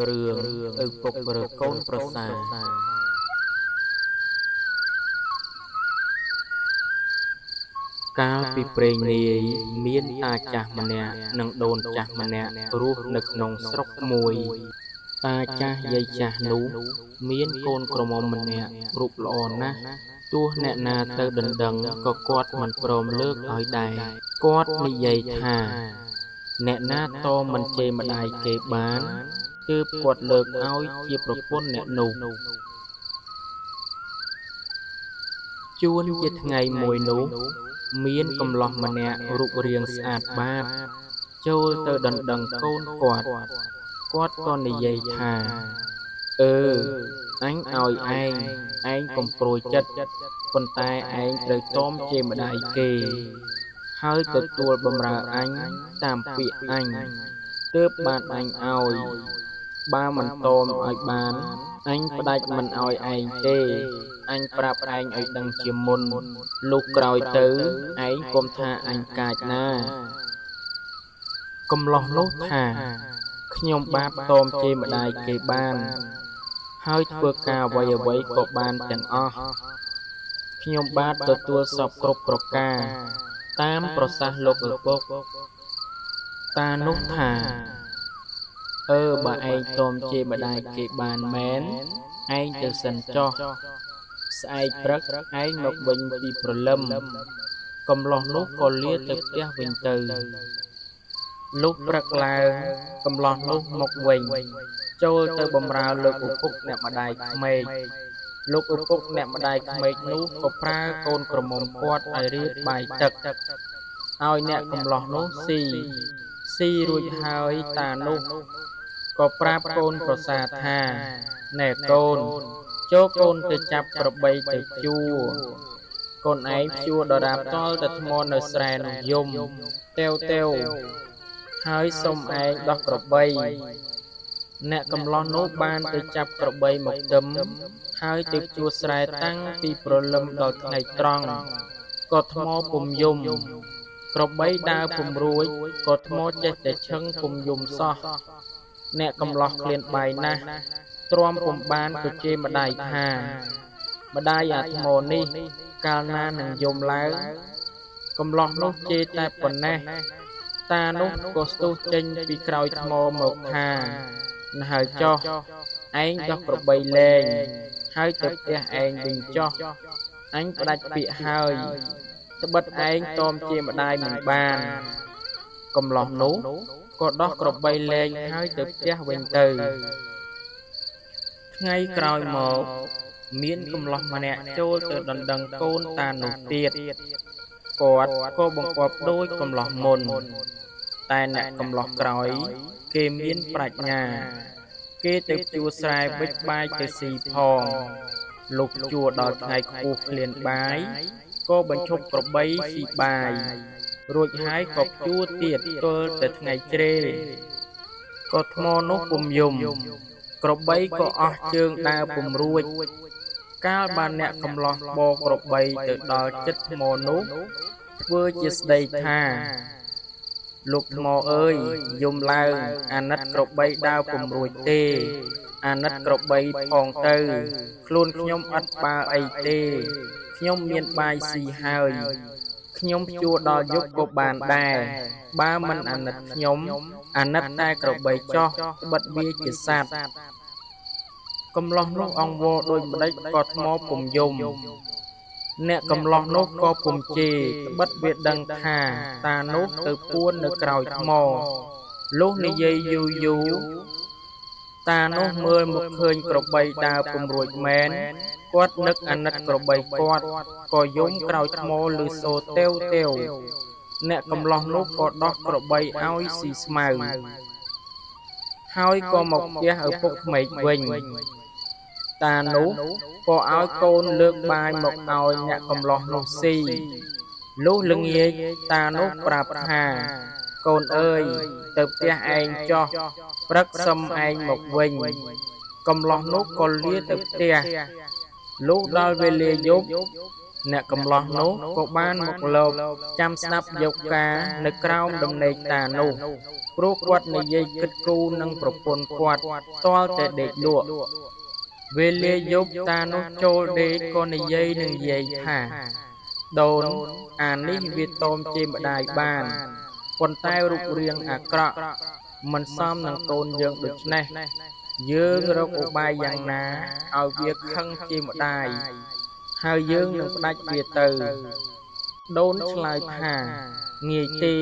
រឿងឪពុករកូនប្រសាកាលពីព្រេងនាយមានតាចាស់ម្នាក់និងដូនចាស់ម្នាក់រស់នៅក្នុងស្រុកមួយតាចាស់យាយចាស់នោះមានកូនក្រមុំម្នាក់រូបល្អណាស់ទោះអ្នកណាទៅដណ្ដឹងក៏គាត់មិនព្រមលើកឲ្យដែរគាត់និយាយថាអ្នកណាតមិនជេរម្ដាយគេបានទើបគាត់លើកឲ្យជាប្រពន្ធអ្នកនោះជួនជាថ្ងៃមួយនោះមានកំឡោះម្នាក់រូបរាងស្អាតបាតចូលទៅដណ្ដឹងកូនគាត់ក៏និយាយថាអញឲ្យឯងកុំព្រួយចិត្តប៉ុន្តែឯងត្រូវតមជេរម្ដាយគេហើយទទួលបម្រើអញតាមពាក្យអញទើបបានអញឲ្យបើមិនតមឲ្យបានអញផ្ដាច់មិនឲ្យឯងទេអញប្រាប់ឯងឲ្យដឹងជាមុនលុះក្រោយទៅឯងកុំថាអញកាចណាកំឡោះនោះថាខ្ញុំបាបតមជេរម្ដាយគេបានហើយធ្វើការអ្វីក៏បានទាំងអស់ខ្ញុំបាទទទួលសពគ្រប់ប្រការតាមប្រសាសន៍លោកឪពុកតានោះថាបើឯងតមជេរម្ដាយគេបានមែនឯងទៅសិនចុះស្អែកព្រឹកឯងមកវិញពីព្រលឹមកំឡោះនោះក៏លាទៅផ្ទះវិញទៅលុះព្រឹកឡើងកំឡោះនោះមកវិញចូលទៅបម្រើលោកឪពុកអ្នកម្ដាយក្មេកលោកឪពុកអ្នកម្ដាយក្មេកនោះក៏ប្រើកូនក្រមុំគាត់ឲ្យរៀបបាយទឹកឲ្យអ្នកកំឡោះនោះស៊ីរួចហើយតានោះក៏ប្រាប់កូនប្រសាថាណែកូនចូលកូនទៅចាប់ក្របីទៅព្យួរកូនឯងព្យួរដរាបតល់ទៅថ្មនៅស្រែនោះយំទេវហើយសុំឯងដោះក្របីអ្នកកំឡោះនោះបានទៅចាប់ក្របីមកទឹមហើយទៅព្យួរស្រែតាំងពីព្រលឹមដល់ថ្ងៃត្រង់ក៏ថ្មពុំយំក្របីដើរពុំរួចក៏ថ្មចេះតែឈឹងពុំយំសោះអ្នកកំឡោះឃ្លានបាយណាស់ទ្រាំពុំបានក៏ជេរម្ដាយថាម្ដាយអាថ្មនេះកាលណានឹងយំឡើងកំឡោះនោះជេរតែប៉ុណ្ណេះតានោះក៏ស្ទុះចេញពីក្រោយថ្មមកថាណ៎ហើយចុះឯងដោះក្របីលែងហើយទៅផ្ទះឯងវិញចុះអញផ្ដាច់ពាក្យហើយត្បិតឯងតមជេរម្ដាយមិនបានកំឡោះនោះក៏ដោះក្របីលែងហើយទៅផ្ទះវិញទៅថ្ងៃក្រោយមកមានកំឡោះម្នាក់ចូលទៅដណ្ដឹងកូនតានោះទៀតគាត់ក៏បង្គាប់ដូចកំឡោះមុនតែអ្នកកំឡោះក្រោយគេមានប្រាជ្ញាគេទៅព្យួរស្រែវិចបាយទៅស៊ីផងលុះព្យួរដល់ថ្ងៃខ្ពស់ឃ្លានបាយក៏បញ្ឈប់ក្របីស៊ីបាយរួចហើយក៏ព្យួរទៀតទល់តែថ្ងៃជ្រេក៏ថ្មនោះពុំយំក្របីក៏អស់ជើងដើរពុំរួចកាលបានអ្នកកំឡោះបកក្របីទៅដល់ចិត្តថ្មនោះធ្វើជាស្ដីថាលោកថ្មអើយយំឡើងអាណិតក្របីដើរពុំរួចទេអាណិតក្របីផងទៅខ្លួនខ្ញុំអត់បាអីទេខ្ញុំមានបាយស៊ីហើយខ្ញុំព្យួរដល់យប់ក៏បានដែរបើមិនអាណិតខ្ញុំអាណិតតែក្របីចោះត្បិតវាជាសត្វកំឡោះនោះអង្វរដូចម្ដេចក៏ថ្មពុំយំអ្នកកំឡោះនោះក៏ពុំជេរត្បិតវាដឹងថាតានោះទៅពួននៅក្រោយថ្មលុះនិយាយយូរតានោះមើលមកឃើញក្របីដើរពុំរួចមែនគាត់នឹកអាណិតក្របីគាត់ក៏យំក្រោយថ្មឮសូរទេវអ្នកកំឡោះនោះក៏ដោះក្របីឲ្យស៊ីស្មៅហើយក៏មកផ្ទះឪពុកក្មេកវិញតានោះក៏ឲ្យកូនលើកបាយមកឲ្យអ្នកកំឡោះនោះស៊ីលុះល្ងាចតានោះប្រាប់ថាកូនអើយទៅផ្ទះឯងចុះព្រឹកសុំឯងមកវិញកំឡោះនោះក៏លាទៅផ្ទះលុះដល់វេលាយប់អ្នកកំឡោះនោះក៏បានមកលបចាំស្ដាប់យកការនៅក្រោមដំណេកតានោះ ព្រោះគាត់និយាយគិតគូរនឹងប្រពន្ធគាត់ទាល់តែដេកលក់វេលាយប់តានោះចូលដេកក៏និយាយនឹងយាយថាដូនអានេះវាតមជេរម្ដាយបានប៉ុន្តែរូបរាងអាក្រក់មិនសមនឹងកូនយើងដូច្នេះយើងរកឧបាយយ៉ាងណាឲ្យវាខឹងជេរម្ដាយហើយយើងនឹងផ្ដាច់វាទៅដូនឆ្លើយថាងាយទេ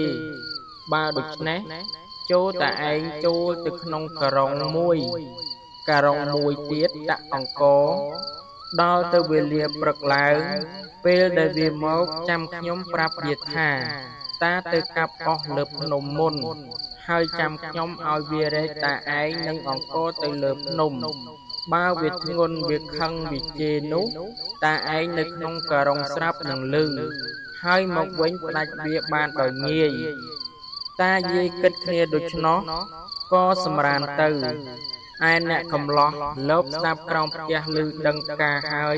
បើដូច្នេះចូលតែឯងចូលទៅក្នុងការុងមួយទៀតដាក់អង្ករដល់ទៅវេលាព្រឹកឡើងពេលដែលវាមកចាំខ្ញុំប្រាប់វាថាតាទៅកាប់អស់លើភ្នំមុនហើយចាំខ្ញុំឲ្យវារែកតាឯងនឹងអង្ករទៅលើភ្នំបើវាធ្ងន់វាខឹងវាជេរនោះតាឯងនៅក្នុងការុងស្រាប់នឹងលឺហើយមកវិញផ្ដាច់វាបានដោយងាយតាយាយគិតគ្នាដូច្នោះក៏សម្រានទៅឯអ្នកកំឡោះលបស្ដាប់ក្រោមផ្ទះឮដឹងការហើយ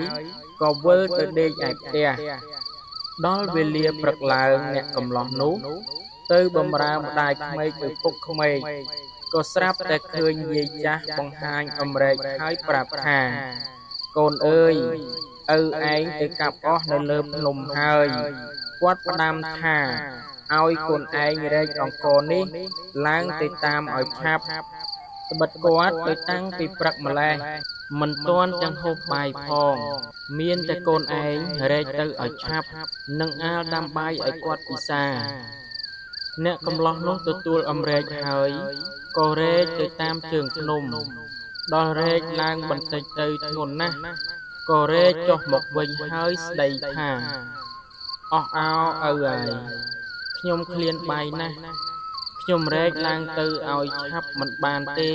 ក៏វិលទៅដេកឯផ្ទះដល់វេលាព្រឹកឡើងអ្នកកំឡោះនោះទៅបម្រើម្ដាយក្មេកឪពុកក្មេកក៏ស្រាប់តែឃើញយាយចាស់បង្ហាញអំរែកហើយប្រាប់ថាកូនអើយឪឯងទៅកាប់អស់នៅលើភ្នំហើយគាត់ផ្ដាំថាឲ្យកូនឯងរែកអង្ករនេះឡើងទៅតាមឲ្យឆាប់ត្បិតគាត់ទៅតាំងពីព្រឹកម្លេះមិនទាន់ទាំងហូបបាយផងមានតែកូនឯងរែកទៅឲ្យឆាប់នឹងអាលដាំបាយឲ្យគាត់ពិសាអ្នកកំឡោះនោះទទួលអំរែកហើយក៏រែកទៅតាមជើងភ្នំដល់រែកឡើងបន្តិចទៅធ្ងន់ណាស់ក៏រែកចុះមកវិញហើយស្ដីថាអស់អោឪហើយខ្ញុំឃ្លានបាយណាស់ខ្ញុំរែកឡើងទៅឲ្យឆាប់មិនបានទេ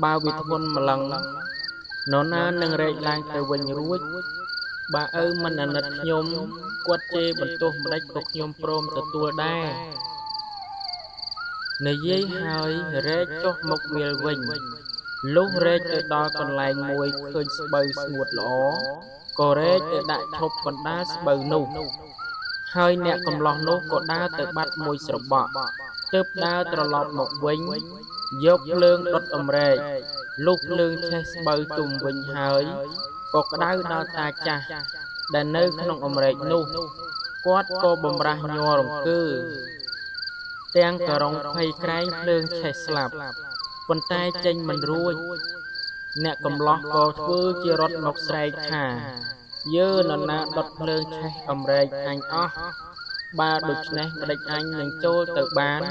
បើវាធ្ងន់ម្លឹងនរណានឹងរែកឡើងទៅវិញរួចបើឪមិនអាណិតខ្ញុំគាត់ជេរបន្ទោសម្ដេចក៏ខ្ញុំព្រមទទួលដែរនិយាយហើយរែកចុះមកវាលវិញលុះរែកទៅដល់កន្លែងមួយឃើញស្បូវស្ងួតល្អក៏រែកទៅដាក់ឈប់កណ្ដាលស្បូវនោះហើយអ្នកកំឡោះនោះក៏ដើរទៅបាត់មួយស្របក់ទើបដើរត្រឡប់មកវិញយកភ្លើងដុតអំរែកលុះភ្លើងឆេះស្បូវជុំវិញហើយក៏ក្តៅដល់តាចាស់ដែលនៅក្នុងអំរែកនោះគាត់ក៏បំរាស់ញ័ររង្គើទាំងការុងភ័យក្រែងភ្លើងឆេះស្លាប់ប៉ុន្តែចេញមិនរួចអ្នកកំឡោះក៏ធ្វើជារត់មកស្រែកថាយើនរណាដុតភ្លើងឆេះអំរែកអញអស់បើដូច្នេះម្ដេចអញនឹងចូលទៅបាន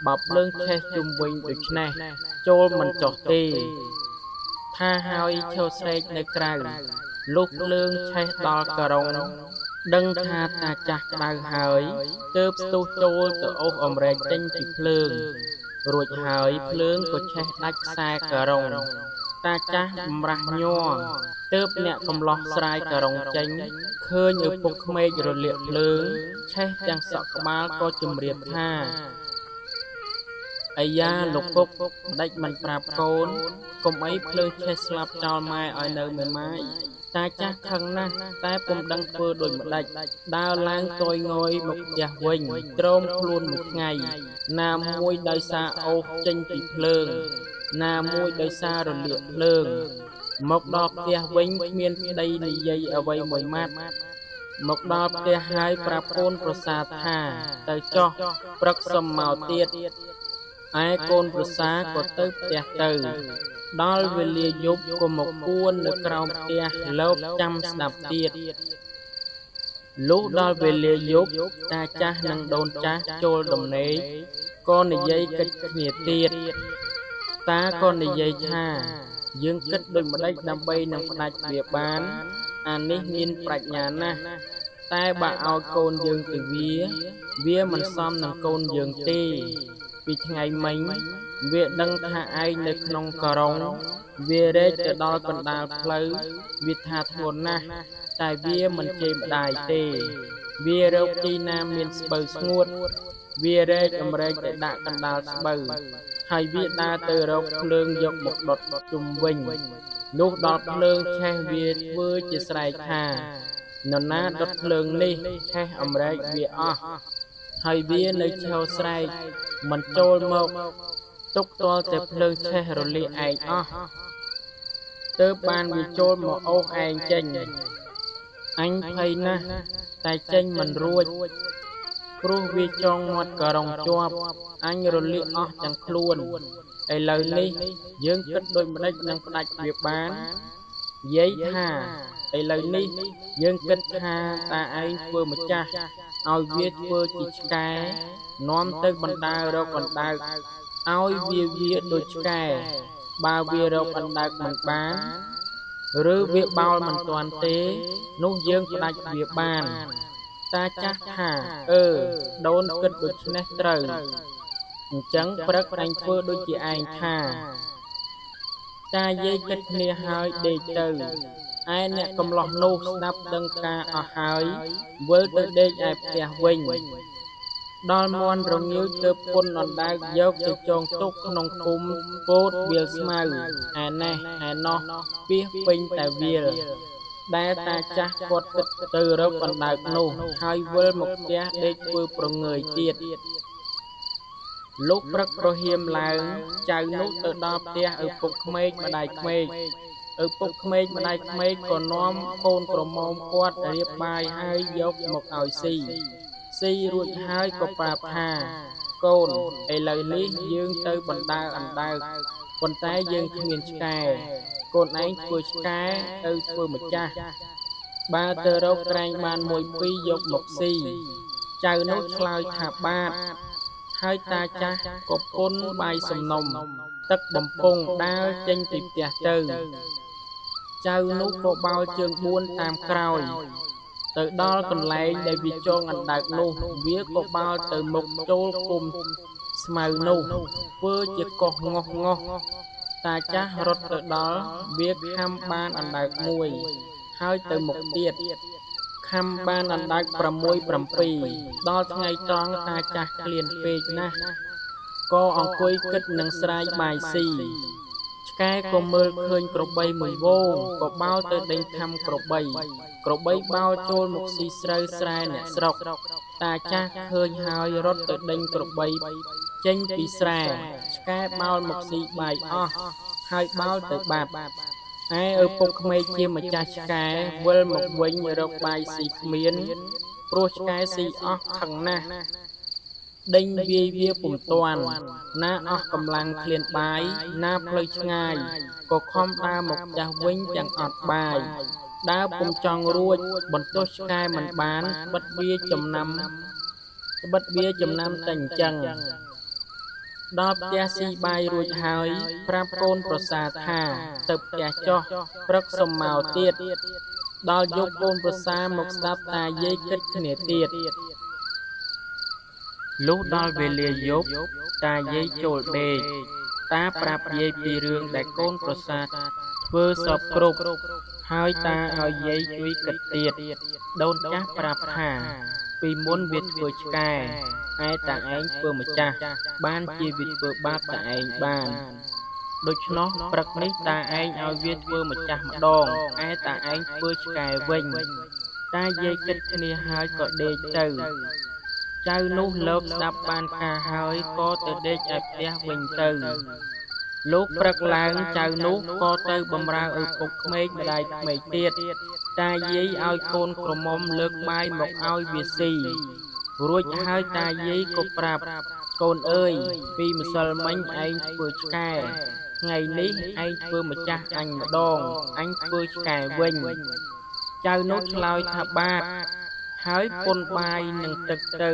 បើភ្លើងឆេះជុំវិញដូច្នេះចូលមិនចុះទេថាហើយឈរស្រែកនៅក្រៅលុះភ្លើងឆេះដល់ការុងដឹងថាតាចាស់ក្តៅហើយទើបស្ទុះចូលទៅអូសអំរែកចេញពីភ្លើងរួចហើយភ្លើងក៏ឆេះដាច់ខ្សែការុងតាចាស់បំរាស់ញ័រទើបអ្នកកំឡោះស្រាយការុងចេញឃើញឪពុកក្មេករលាកភ្លើងឆេះទាំងសក់ក្បាលក៏ជំរាបថាអាយ៉ាលោកពុកម្ដេចមិនប្រាប់កូនកុំអីភ្លើងឆេះស្លាប់ចោលម៉ែឲ្យនៅមេម៉ាយតាចាស់ខឹងណាស់តែពុំដឹងធ្វើដូចម្ដេចដើរឡើងតយងយមកផ្ទះវិញទ្រាំខ្លួនមួយថ្ងៃណាមួយដោយសារអូសចេញពីភ្លើងណាមួយដោយសាររលាកភ្លើងមកដល់ផ្ទះវិញគ្មានប្តីនិយាយអ្វីមួយម៉ាត់មកដល់ផ្ទះហើយប្រាប់កូនប្រសាថាទៅចុះព្រឹកសុំមកទៀតឯកូនប្រសាក៏ទៅផ្ទះទៅដល់វេលាយប់ក៏មកគួននៅក្រោមផ្ទះលបចាំស្ដាប់ទៀតលុះដល់វេលាយប់តាចាស់និងដូនចាស់ចូលដំណេកក៏និយាយកិច្ចគ្នាទៀតតាក៏និយាយថាយើងគិតដូចម្ដេចដើម្បីនឹងផ្ដាច់វាបានអានេះមានប្រាជ្ញាណាស់តែបើឲ្យកូនយើងទៅវាមិនសមនឹងកូនយើងទេពីថ្ងៃមិញវាដឹងថាឯងនៅក្នុងការុងវារែកទៅដល់កណ្ដាលផ្លូវវាថាធ្ងន់ណាស់តែវាមិនជេរម្ដាយទេវារកទីណាមានស្បូវស្ងួតវារែកអំរែកទៅដាក់កណ្ដាលស្បូវហើយវាដើរទៅរកភ្លើងយកមកដុតជុំវិញលុះដល់ភ្លើងឆេះវាធ្វើជាស្រែកថានរណាដុតភ្លើងនេះឆេះអំរែកវាអស់ហើយវានៅឈរស្រែក មិនចូលមកទុកទាល់តែភ្លើងឆេះរលាកឯងអស់ទើបបានវាចូលមកអូសឯងចេញអញភ័យណាស់តែចេញមិនរួចព្រោះវាចងមាត់ក៏រងជាប់អញរលាកអស់ទាំងខ្លួនឥឡូវនេះយើងគិតដូចម្ដេចនឹងផ្ដាច់វាបានយាយថាឥឡូវនេះយើងគិតថាតាឯងធ្វើម្ចាស់ឲ្យវាធ្វើជាឆ្កែនាំទៅបណ្ដើររកអណ្ដើកឲ្យវាដូចឆ្កែបើវារកអណ្ដើកមិនបានឬវាបោលមិនទាន់ទេនោះយើងផ្ដាច់វាបានតាចាស់ថាដូនគិតដូច្នេះត្រូវអញ្ចឹងព្រឹកអញធ្វើដូចជាឯងថាតាយាយគិតគ្នាហើយដេកទៅឯអ្នកកំឡោះនោះស្ដាប់ដឹងការអស់ហើយវិលទៅដេកឯផ្ទះវិញដល់មាន់រងាវទើបពុនអណ្ដើកយកទៅចងទុកក្នុងគុម្ពពោតវាលស្មៅឯនេះឯណោះពាសពេញតែវាលដែលតាចាស់គាត់គិតទៅរកអណ្ដើកនោះហើយវិលមកផ្ទះដេកធ្វើប្រងើយទៀតលុះព្រឹកប្រហៀមឡើងចៅនោះទៅដល់ផ្ទះឪពុកក្មេកម្ដាយក្មេកឪពុកក្មេកម្ដាយក្មេកក៏នាំកូនក្រមុំគាត់រៀបបាយហើយយកមកឲ្យស៊ីរួចហើយក៏ប្រាប់ថាកូនឥឡូវនេះយើងទៅបណ្ដើរអណ្ដើកប៉ុន្តែយើងគ្មានឆ្កែកូនឯងធ្វើឆ្កែទៅធ្វើម្ចាស់បើទៅរកក្រែងបានមួយពីរយកមកស៊ីចៅនោះឆ្លើយថាបាទហើយតាចាស់ក៏ពុនបាយសំណុំទឹកបំពង់ដើរចេញពីផ្ទះទៅចៅនោះក៏បោលជើង4តាមក្រោយទៅដល់កន្លែងដែលវាចងអណ្ដើកនោះវាក៏បោលទៅមុខចូលគុម្ពស្មៅនោះធ្វើជាកោះងោះតាចាស់រត់ទៅដល់វាខំបានអណ្ដើកមួយហើយទៅមុខទៀតខំបានអណ្ដើក6 7ដល់ថ្ងៃត្រង់តាចាស់ឃ្លានពេកណាស់ក៏អង្គុយគិតនឹងស្រែកបាយស៊ីឆ្កែក៏មើលឃើញក្របីមួយវងក៏បោលទៅដេញខំក្របីបោលចូលមកស៊ីស្រូវស្រែអ្នកស្រុកតាចាស់ឃើញហើយរត់ទៅដេញក្របីចេញពីស្រែឆ្កែបោលមកស៊ីបាយអស់ហើយបោលទៅបាត់ឯឪពុកក្មេកជាម្ចាស់ឆ្កែវិលមកវិញរកបាយស៊ីគ្មានព្រោះឆ្កែស៊ីអស់ខឹងណាស់ដេញវាពុំទាន់ណាអស់កម្លាំងឃ្លានបាយណាផ្លូវឆ្ងាយក៏ខំដើរមកចាស់វិញទាំងអត់បាយដើរពុំចង់រួចបន្ទោះឆ្កែមិនបានបិទវាចំណាំតែអញ្ចឹងដល់ផ្ទះស៊ីបាយរួចហើយប្រាប់កូនប្រសាថាទៅផ្ទះចុះព្រឹកសុំមកទៀតដល់យកកូនប្រសាមកស្ដាប់តាយាយគិតគ្នាទៀតលុះដល់វេលាយប់តាយាយចូលដេកតាប្រាប់យាយពីរឿងដែលកូនប្រសាធ្វើសពគ្រប់ហើយតាឲ្យយាយជួយគិតទៀតដូនចាស់ប្រាប់ថាពីមុនវាធ្វើឆ្កែឯតាឯងធ្វើម្ចាស់បានជាវាធ្វើបាបតាឯងបានដូច្នោះព្រឹកនេះតាឯងឲ្យវាធ្វើម្ចាស់ម្ដងឯតាឯងធ្វើឆ្កែវិញតាយាយគិតគ្នាហើយក៏ដេកទៅចៅនោះលើកស្ដាប់បានការហើយក៏ទៅដេកឯផ្ទះវិញទៅលោកព្រឹកឡើងចៅនោះក៏ទៅបម្រើឪពុកក្មេកម្ដាយក្មេកទៀតតាយាយឲ្យកូនក្រមុំលើកបាយមកឲ្យវាស៊ីរួចហើយតាយាយក៏ប្រាប់កូនអើយពីម្សិលមិញឯងធ្វើឆ្កែថ្ងៃនេះឯងធ្វើម្ចាស់អញម្ដងអញធ្វើឆ្កែវិញចៅនោះឆ្លើយថាបាទហើយពុនបាយនឹងទឹកទៅ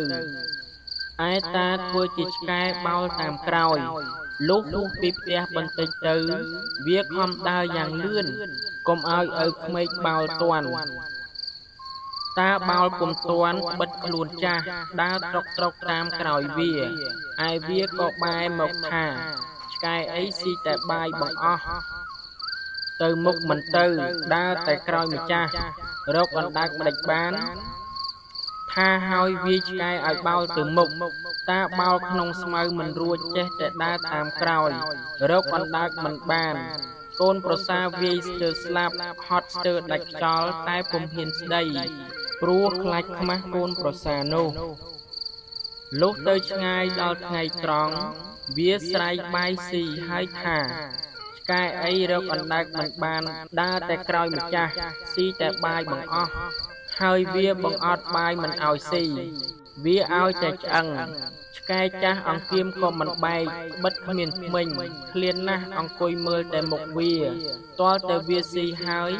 ឯតាធ្វើជាឆ្កែបោលតាមក្រោយលុះពីផ្ទះបន្តិចទៅវាខំដើរយ៉ាងលឿនកុំឲ្យឪក្មេកបោលទាន់តាបោលពុំទាន់បិទខ្លួនចាស់ដើរត្រុកតាមក្រោយវាឯវាក៏បែរមកថាឆ្កែអីស៊ីតែបាយបងអស់ទៅមុខមិនទៅដើរតែក្រោយម្ចាស់រកអណ្ដើកមិនដេចបានថាហើយវាឆ្កែឲ្យបោលទៅមុខតាបោលក្នុងស្មៅមិនរួចចេះតែដើរតាមក្រោយរកអណ្ដើកមិនបានកូនប្រសាវាយស្ទើរស្លាប់ហត់ស្ទើរដាច់ខ្យល់តែពុំហ៊ានស្ដីព្រោះខ្លាចខ្មាស់កូនប្រសានោះ លុះទៅឆ្ងាយដល់ថ្ងៃត្រង់វាស្រែកបាយស៊ីហើយថាឆ្កែអីរកអណ្ដើកមិនបានដើរតែក្រោយម្ចាស់ស៊ីតែបាយបង្អស់ហើយវាបង្អត់បាយមិនឲ្យស៊ីវាឲ្យតែឆ្អឹងឆ្កែចាស់អង្គៀមក៏មិនបែកបិទគ្មានធ្មេញឃ្លានណាស់អង្គុយមើលតែមុខវាទាល់តែវាស៊ីហើយ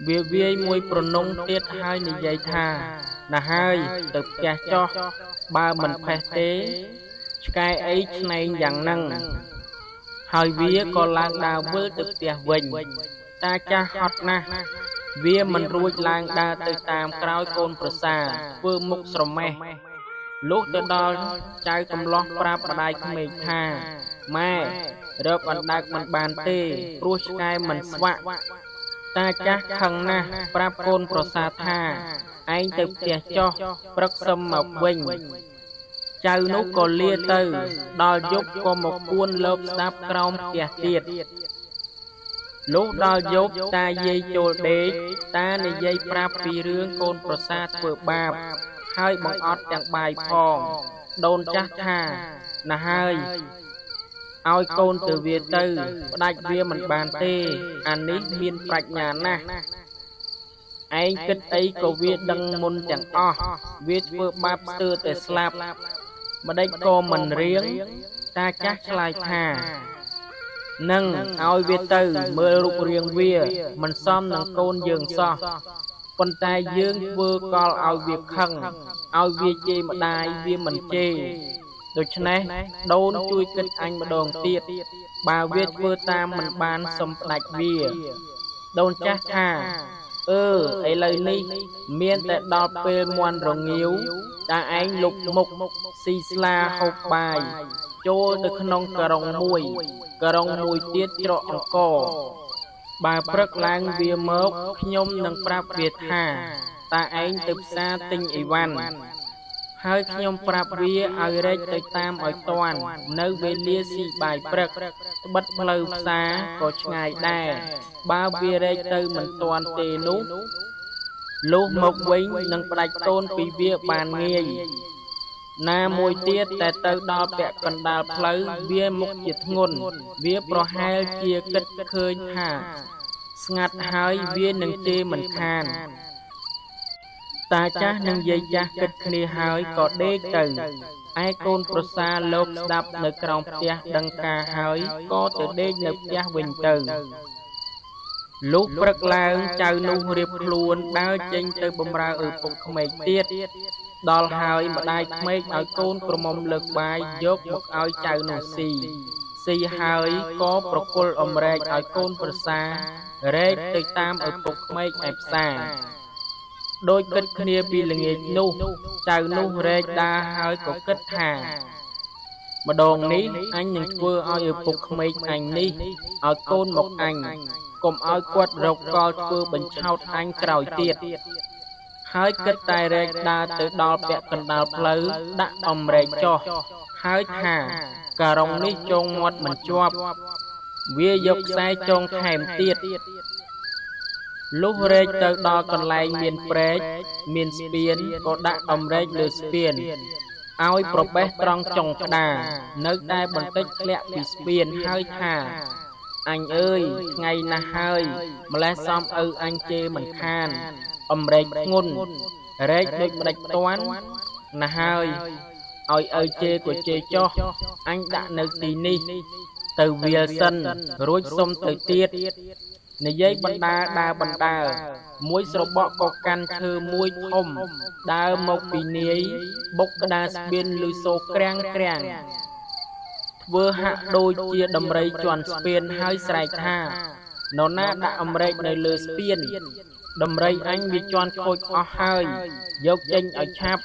វាវាយមួយប្រនងទៀតហើយនិយាយថាណាហើយទៅផ្ទះចោះបើមិនផេះទេឆ្កែអីឆ្នែងយ៉ាងហ្នឹងហើយវាក៏ឡើងដើរវិលទៅផ្ទះវិញតាចាស់ហត់ណាស់វាមិនរួចឡើងដើរទៅតាមក្រោយកូនប្រសាធ្វើមុខស្រមេះលុះទៅដល់ចៅកំឡោះប្រាប់ម្ដាយក្មេកថាម៉ែរកអណ្ដើកមិនបានទេព្រោះឆ្កែមិនស្វាក់តាចាស់ខឹងណាស់ប្រាប់កូនប្រសាថាឯងទៅផ្ទះចោះព្រឹកសឹមមកវិញចៅនោះក៏លាទៅដល់យប់ក៏មកពួនលើបស្ដាប់ក្រោមផ្ទះទៀតលុះដល់យប់តាយាយចូលដេកតានិយាយប្រាប់ពីរឿងកូនប្រសាធ្វើបាបហើយបង្អត់ទាំងបាយផងដូនចាស់ថាណាហើយឲ្យកូនទៅវាទៅផ្ដាច់វាមិនបានទេអានេះមានប្រាជ្ញាណាស់ឯងគិតអីក៏វាដឹងមុនទាំងអស់វាធ្វើបាបស្ទើរតែស្លាប់ម្ដេចក៏មិនរៀងតាចាស់ឆ្លើយថានឹងឲ្យវាទៅមើលរូបរាងវាមិនសមនឹងកូនយើងសោះប៉ុន្តែយើងធ្វើកលឲ្យវាខឹងឲ្យវាជេរម្ដាយវាមិនជេរដូច្នេះដូនជួយគិតអញម្ដងទៀតបើវាធ្វើតាមមិនបានសុំផ្ដាច់វាដូនចាស់ថាឥឡូវនេះមានតែដល់ពេលមន់រងាវតាឯងលុបមុខស៊ីស្លាហូបបាយចូលទៅក្នុងក្រុងមួយទៀតច្រកអង្គរបើព្រឹកឡើងវាមកខ្ញុំនឹងប្រាប់វាថាតាឯងទៅផ្សារទិញអីវ៉ាន់ហើយខ្ញុំប្រាប់វាឲ្យរែកទៅតាមឲ្យតាន់នៅវេលាស៊ីបាយព្រឹកត្បិតផ្លូវផ្សារក៏ឆ្ងាយដែរបើវារែកទៅមិនតាន់ទេនោះលុះមកវិញនឹងផ្ដាច់កូនពីវាបានងាយណាមួយទៀតតែទៅដល់ពាក់កណ្ដាលផ្លូវវាមុខជាធ្ងន់វាប្រហែលជាគិតឃើញថាស្ងាត់ហើយវានឹងជេរមិនខានតាចាស់និងយាយចាស់គិតគ្នាហើយក៏ដេកទៅឯកូនប្រសាលោកស្ដាប់នៅក្រោមផ្ទះដឹងការហើយក៏ទៅដេកនៅផ្ទះវិញទៅលុះព្រឹកឡើងចៅនោះរៀបខ្លួនដើរចេញទៅបម្រើឪពុកក្មេកទៀតដល់ហើយម្ដាយក្មេកឲ្យកូនក្រមុំលើកបាយយកមកឲ្យចៅនោះស៊ីហើយក៏ប្រគល់អម្រែកឲ្យកូនប្រសារែកទៅតាមឪពុកក្មេកឯផ្សារដោយគិតគ្នាពីល្ងាចនោះចៅនោះរែកដើរហើយក៏គិតថាម្ដងនេះអញនឹងធ្វើឲ្យឪពុកក្មេកអញនេះឲ្យកូនមកអញកុំឲ្យគាត់រកកលធ្វើបញ្ឆោតអញក្រោយទៀតហើយគិតតែរែកដើរទៅដល់ពាក់កណ្ដាលផ្លូវដាក់អម្រែកចុះហើយថាការុងនេះចងមាត់មិនជាប់វាយកខ្សែចងថែមទៀតលុះរែកទៅដល់កន្លែងមានព្រែកមានស្ពានក៏ដាក់អម្រែកលើស្ពានឲ្យប្របេះត្រង់ចុងក្តារនៅតែបន្តិចធ្លាក់ពីស្ពានហើយថាអញអើយថ្ងៃណាស់ហើយម្លេះសំឪអញជេរមិនខានអម្រែកធ្ងន់រែកដូចម្ដេចតាន់ណាស់ហើយឲ្យឪជេរក៏ជេរចុះអញដាក់នៅទីនេះទៅវាលសិនរួចសុំទៅទៀតនិយាយបណ្ដាដើរបណ្ដាមួយស្របក់ក៏កាន់ឈើមួយធំដើរមកពីនាយបុកក្តារស្ពានលឺសូរក្រាំងធ្វើហាក់ដូចជាដំរីជន់ស្ពានហើយស្រែកថានរណាដាក់អម្រែកនៅលើស្ពានដំរីអញវាជន់ខូចអស់ហើយយកចេញឲ្យឆាប់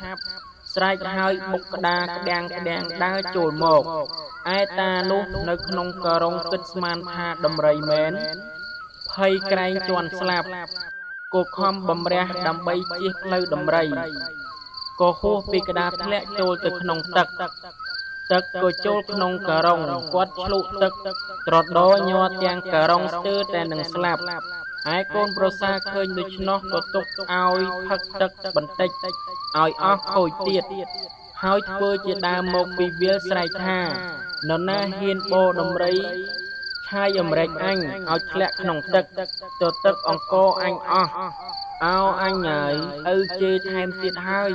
ស្រែកហើយបុកក្តារក្តាំងដើរចូលមកឯតានោះនៅក្នុងក្រុងគិតស្មានថាដំរីមែនភ័យក្រែងជន់ស្លាប់ក៏ខំបំរះដើម្បីជៀសផ្លូវដំរីក៏ហួសពីក្តារធ្លាក់ចូលទៅក្នុងទឹកក៏ចូលក្នុងក្រុងគាត់ឆ្លុះទឹកត្រដោញ័រទាំងក្រុងស្ទើរតែនឹងស្លាប់ឯកូនប្រសាឃើញដូច្នោះក៏ទុកឲ្យផឹកទឹកបន្តិចឲ្យអស់ខូចទៀតហ ហើយធ្វើជាដើមមកពីវាលស្រែកថានរណាហ៊ានបោដំរីឆាយអំរែកអញឲ្យធ្លាក់ក្នុងទឹកទៅទឹកអង្គរអញអស់អោអញហើយឪជេរថែមទៀតហើយ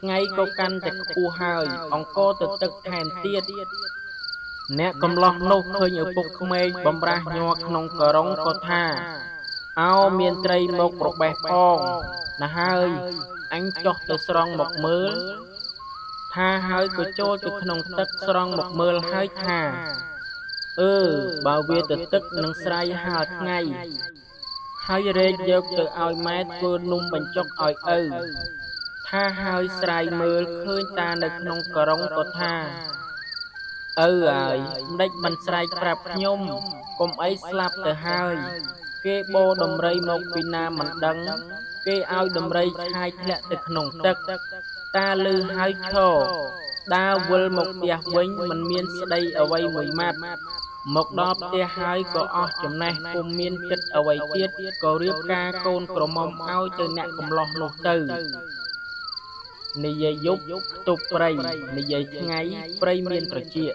ថ្ងៃក៏កាន់តែខ្ពស់ហើយអង្គរទៅទឹកថែមទៀតអ្នកកំឡោះនោះឃើញឪពុកក្មេកបំរាស់ញ័រក្នុងករុងក៏ថាអោមានត្រីមករបេះផងណាហើយអញចុះទៅស្រង់មកមើលថាហើយក៏ចូលទៅក្នុងទឹកស្រង់មកមើលហើយថាបើវាទៅទឹកនឹងស្រ័យហាលថ្ងៃហើយរែកយកទៅឲ្យម៉ែធ្វើនំបញ្ចុកឲ្យឪថាហើយស្រ័យមើលឃើញតានៅក្នុងករុងក៏ថាឪហើយម្ដេចមិនស្រែកប្រាប់ខ្ញុំកុំអីស្លាប់ទៅហើយគេបោដំរីមកពីណាមិនដឹងគេឲ្យដំរីឆាយធ្លាក់ទៅក្នុងទឹកតាឮហើយឈរដើរវិលមកផ្ទះវិញមិនមានស្ដីអ្វីមួយម៉ាត់មកដល់ផ្ទះហើយក៏អស់ចំណេះពុំមានគិតអ្វីទៀតក៏រៀបការកូនក្រមុំឲ្យទៅអ្នកកំឡោះនោះទៅនិយាយយប់ខ្ទប់ព្រៃនិយាយថ្ងៃព្រៃមានត្រចៀក